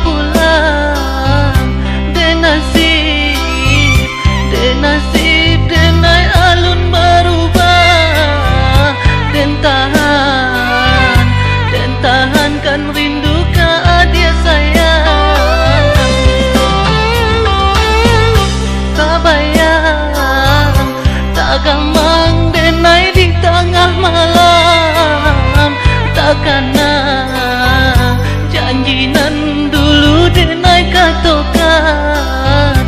pulang. De nasib, denai alun berubah. Den tahan kan rindu ka dia sayang. Tak bayang, tak gamang denai di tengah malam. Takana janji nan dulu denai katokan.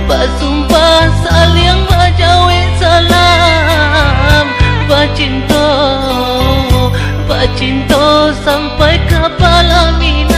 Basumpah saling bajawe salam. Bacinto sampai ke palamin.